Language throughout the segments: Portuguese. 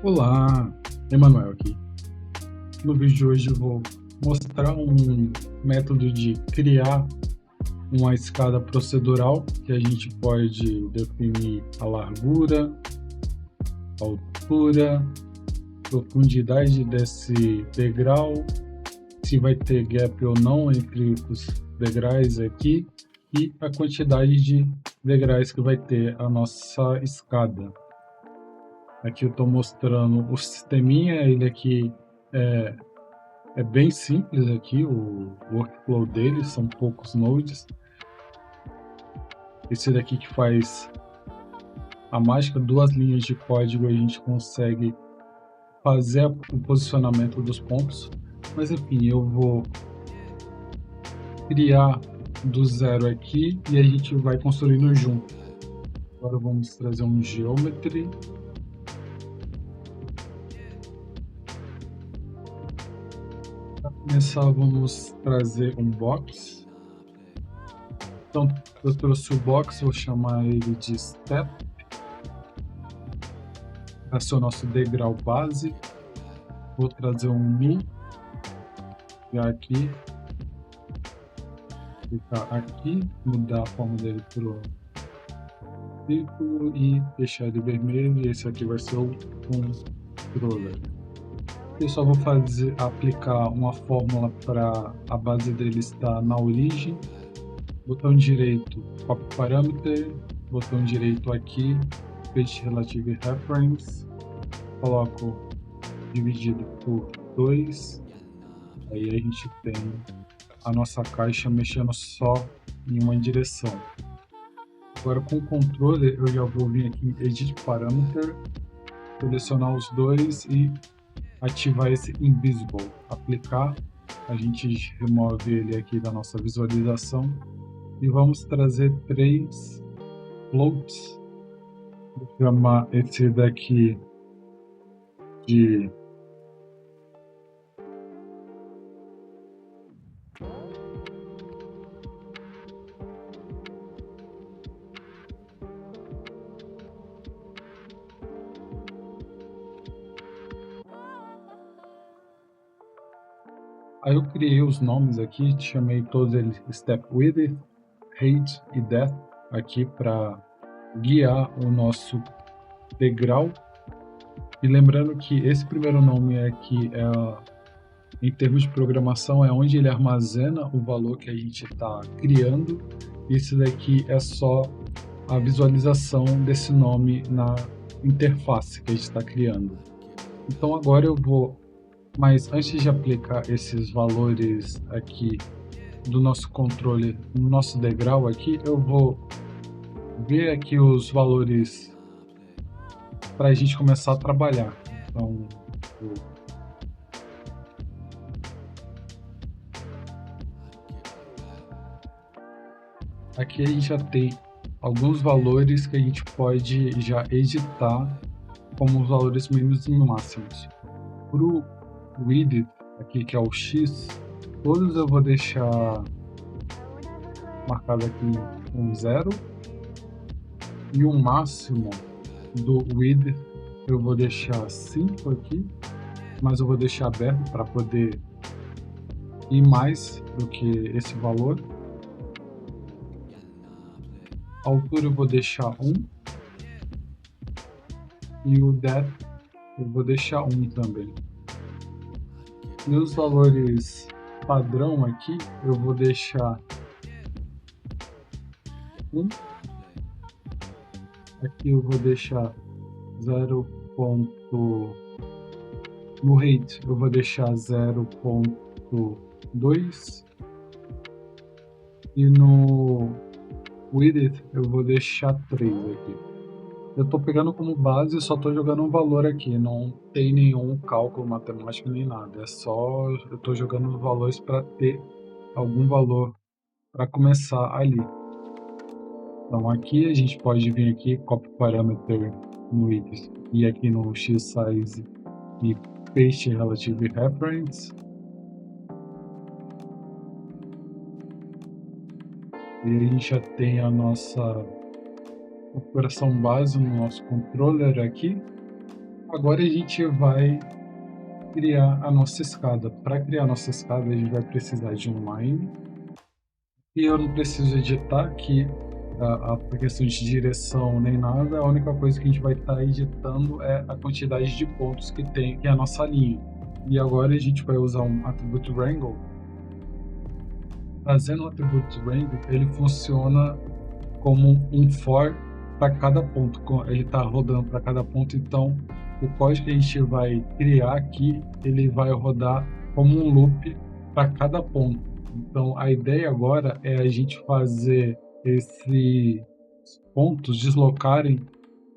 Olá, Emanuel aqui. No vídeo de hoje eu vou mostrar um método de criar uma escada procedural que a gente pode definir a largura, a altura, profundidade desse degrau, se vai ter gap ou não entre os degraus aqui e a quantidade de degraus que vai ter a nossa escada. Aqui eu estou mostrando o sisteminha, ele aqui é bem simples aqui, o workflow dele, são poucos nodes. Esse daqui que faz a mágica, 2 linhas de código, a gente consegue fazer o posicionamento dos pontos. Mas enfim, eu vou criar do zero aqui e a gente vai construindo junto. Agora vamos trazer um geometry. Para começar, vamos trazer um box. Então, eu trouxe o box, vou chamar ele de step. Vai ser o nosso degrau base. Vou trazer um new, já aqui, clicar aqui, mudar a forma dele para o círculo e deixar ele vermelho. E esse aqui vai ser o controller. Eu só vou aplicar uma fórmula para a base dele estar na origem. Botão direito, copy parameter. Botão direito aqui, paste relative reference. Coloco dividido por 2. Aí a gente tem a nossa caixa mexendo só em uma direção. Agora com o controle eu já vou vir aqui em Edit Parameter, selecionar os dois e ativar esse Invisible. Aplicar, a gente remove ele aqui da nossa visualização e vamos trazer 3 floats. Vou chamar esse daqui de Aí eu criei os nomes aqui, chamei todos eles Step Width, Height e Depth aqui para guiar o nosso degrau. E lembrando que esse primeiro nome aqui em termos de programação, é onde ele armazena o valor que a gente está criando. Isso daqui é só a visualização desse nome na interface que a gente está criando. Então agora eu vou, mas antes de aplicar esses valores aqui do nosso controle no nosso degrau aqui, eu vou ver aqui os valores para a gente começar a trabalhar. Então, aqui a gente já tem alguns valores que a gente pode já editar como os valores mínimos e máximos. Para o width, aqui que é o X, todos eu vou deixar marcado aqui com 0, e o máximo do width eu vou deixar 5 aqui, mas eu vou deixar aberto para poder ir mais do que esse valor. A altura eu vou deixar 1 e o depth eu vou deixar 1 também. E os valores padrão aqui eu vou deixar 1. Aqui eu vou deixar 0. No height eu vou deixar 0.2 e no width eu vou deixar 3 aqui. Eu estou pegando como base e só estou jogando um valor aqui, não tem nenhum cálculo matemático nem nada, é só eu estou jogando os valores para ter algum valor para começar ali. Então aqui a gente pode vir aqui, copy parameter no width e aqui no x-size e paste relative reference. E a gente já tem a nossa configuração base no nosso controller aqui. Agora a gente vai criar a nossa escada. Para criar a nossa escada, a gente vai precisar de um line. E eu não preciso editar aqui a questão de direção nem nada. A única coisa que a gente vai estar editando é a quantidade de pontos que tem, que é a nossa linha. E agora a gente vai usar um atributo wrangle. Fazendo o atributo wrangle, ele funciona como um for para cada ponto. Ele está rodando para cada ponto, então o código que a gente vai criar aqui, ele vai rodar como um loop para cada ponto. Então a ideia agora é a gente fazer esses pontos deslocarem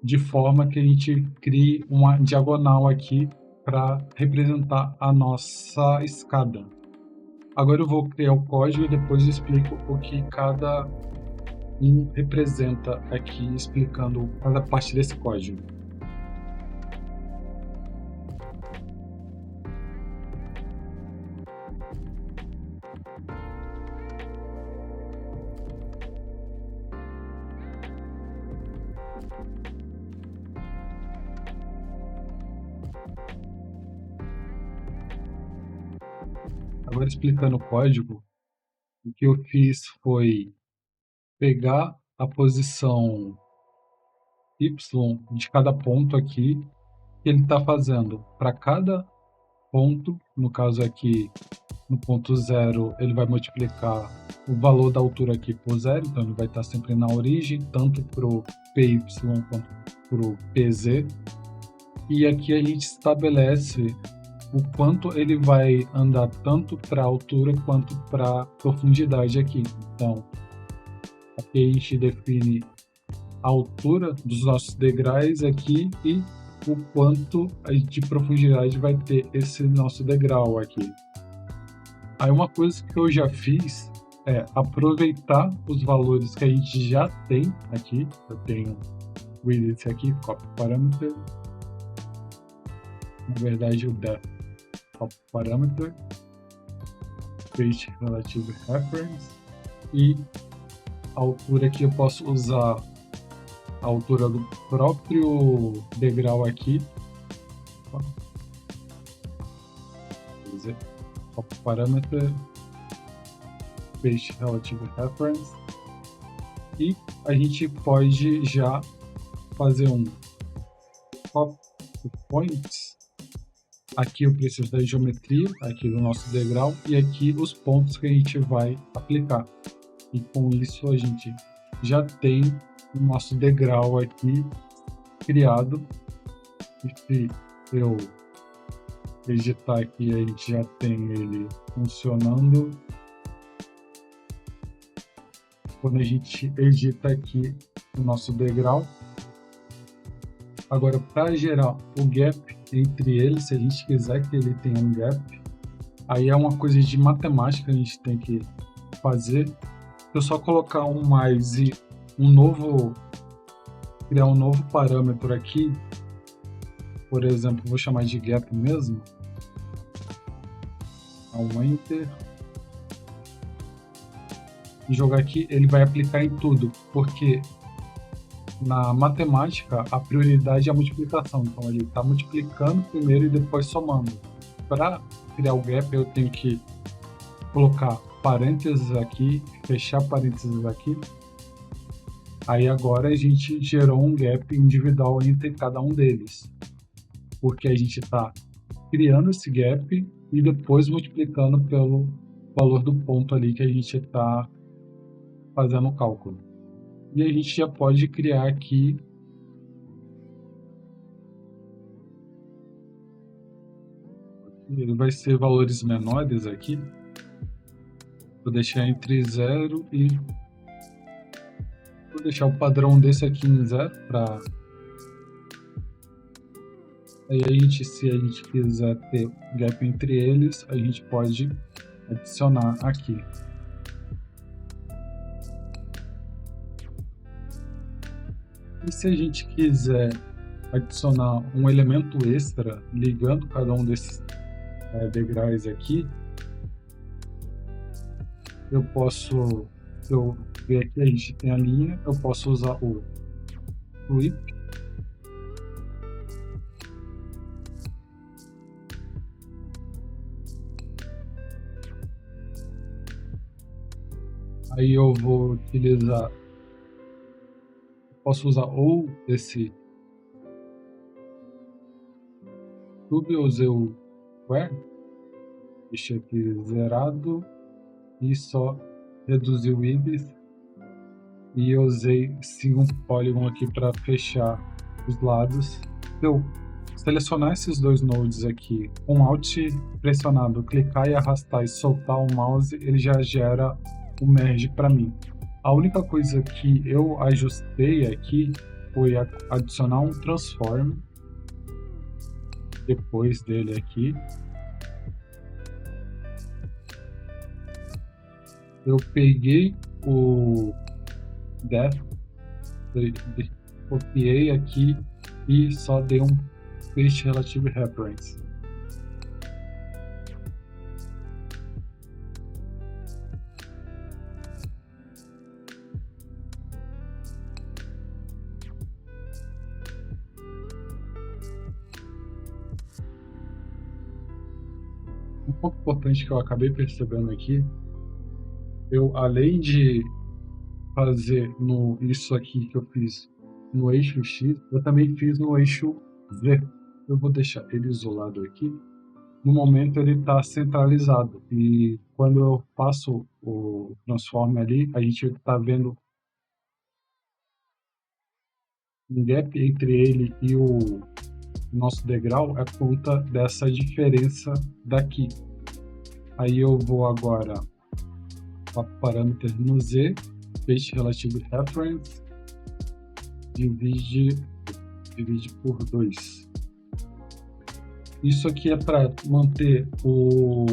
de forma que a gente crie uma diagonal aqui para representar a nossa escada. Agora eu vou criar o código e depois eu explico o que cada um representa aqui, explicando cada parte desse código. Agora explicando o código, o que eu fiz foi pegar a posição y de cada ponto aqui que ele está fazendo. Para cada ponto, no caso aqui, no ponto 0, ele vai multiplicar o valor da altura aqui por 0, então ele vai estar sempre na origem, tanto para o PY quanto para o PZ. E aqui a gente estabelece o quanto ele vai andar tanto para a altura quanto para a profundidade aqui. Então, aqui a gente define a altura dos nossos degraus aqui e o quanto de profundidade vai ter esse nosso degrau aqui. Aí uma coisa que eu já fiz é aproveitar os valores que a gente já tem aqui. Eu tenho width aqui, copy parameter. Na verdade, o depth copy parameter, page relative reference, e a altura aqui eu posso usar a altura do próprio degrau aqui. Copy parameter, page relative reference, e a gente pode já fazer um copy points. Aqui eu preciso da geometria aqui do nosso degrau e aqui os pontos que a gente vai aplicar. E com isso a gente já tem o nosso degrau aqui criado. E se eu editar aqui, a gente já tem ele funcionando. Quando a gente edita aqui o nosso degrau. Agora, para gerar o gap entre eles, se a gente quiser que ele tenha um gap, aí é uma coisa de matemática que a gente tem que fazer. Eu só colocar um mais e criar um novo parâmetro aqui, por exemplo, vou chamar de gap mesmo, um enter, e jogar aqui, ele vai aplicar em tudo, porque na matemática a prioridade é a multiplicação, então ele está multiplicando primeiro e depois somando. Para criar o gap eu tenho que colocar parênteses aqui, fechar parênteses aqui. Aí agora a gente gerou um gap individual entre cada um deles, porque a gente está criando esse gap e depois multiplicando pelo valor do ponto ali que a gente está fazendo o cálculo. E a gente já pode criar aqui ele vai ser valores menores aqui. Vou deixar entre 0 e vou deixar o padrão desse aqui em 0 para aí se a gente quiser ter gap entre eles, a gente pode adicionar aqui. E se a gente quiser adicionar um elemento extra ligando cada um desses degraus aqui, eu posso, se eu ver aqui a gente tem a linha, eu posso usar o flip Aí eu vou utilizar, posso usar ou esse tube, eu usei o where, deixei aqui zerado e só reduzir o ibis, e eu usei sim um polygon aqui para fechar os lados. Eu selecionar esses dois nodes aqui com Alt pressionado, clicar e arrastar e soltar o mouse, ele já gera o merge para mim. A única coisa que eu ajustei aqui foi adicionar um transform depois dele aqui. Eu peguei o depth, copiei aqui e só dei um paste relative reference. Um ponto importante que eu acabei percebendo aqui, eu além de fazer isso aqui que eu fiz no eixo X, eu também fiz no eixo Z. Eu vou deixar ele isolado aqui. No momento ele está centralizado e quando eu faço o transform ali, a gente está vendo um gap entre ele e o nosso degrau é por conta dessa diferença daqui. Aí eu vou agora para parâmetro no Z, paste relative reference, divide por 2. Isso aqui é para manter o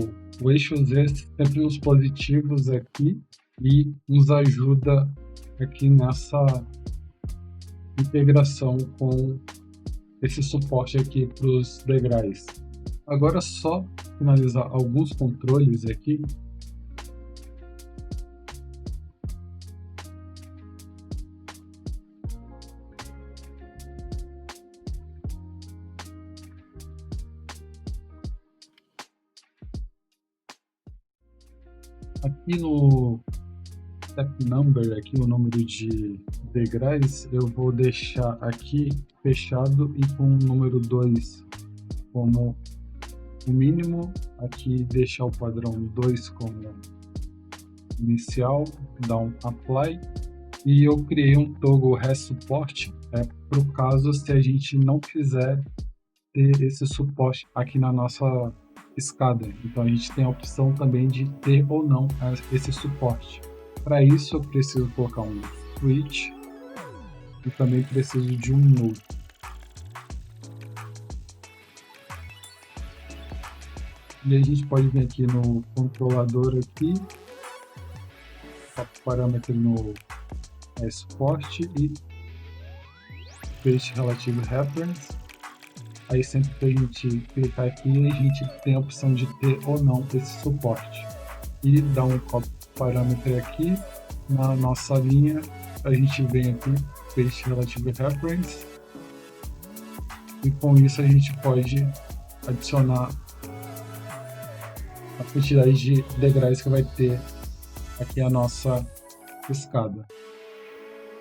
eixo Z sempre nos positivos aqui e nos ajuda aqui nessa integração com esse suporte aqui para os degraus. Agora só finalizar alguns controles aqui. Aqui no step number, aqui o número de degraus, eu vou deixar aqui fechado e com o número 2 como o mínimo. Aqui deixar o padrão 2 como inicial, dar um apply. E eu criei um toggle resupport para o caso se a gente não quiser ter esse suporte aqui na nossa escada. Então a gente tem a opção também de ter ou não esse suporte. Para isso eu preciso colocar um switch e também preciso de um node. E a gente pode vir aqui no controlador aqui, parâmetro no suporte e paste relative reference. Aí sempre que a gente clicar aqui, a gente tem a opção de ter ou não esse suporte. E dá um copy parâmetro aqui na nossa linha, a gente vem aqui, paste relative reference. E com isso a gente pode adicionar a quantidade de degraus que vai ter aqui a nossa escada.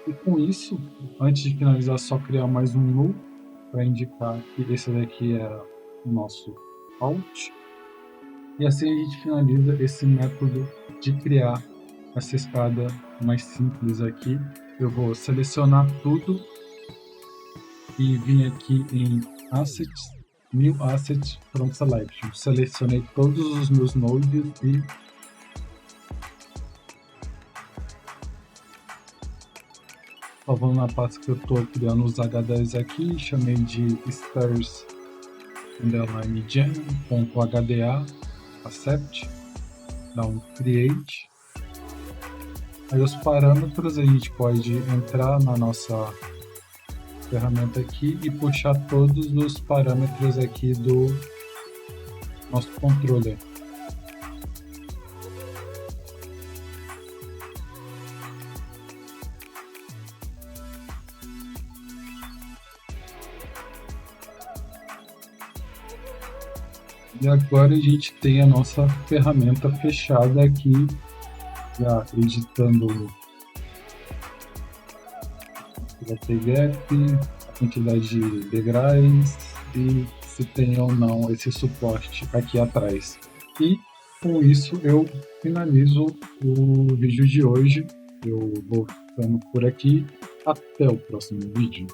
E com isso, antes de finalizar, só criar mais um null para indicar que esse daqui é o nosso out. E assim a gente finaliza esse método de criar essa escada mais simples aqui. Eu vou selecionar tudo e vim aqui em Assets, New Asset from Selection. Selecionei todos os meus nodes e salvando na pasta que eu estou criando os H10 aqui, chamei de stairs_gen.hda, accept, dá um create. Aí os parâmetros a gente pode entrar na nossa ferramenta aqui e puxar todos os parâmetros aqui do nosso controller. E agora a gente tem a nossa ferramenta fechada aqui já editando o gap, a quantidade de degraus e se tem ou não esse suporte aqui atrás. E com isso eu finalizo o vídeo de hoje. Eu vou ficando por aqui. Até o próximo vídeo.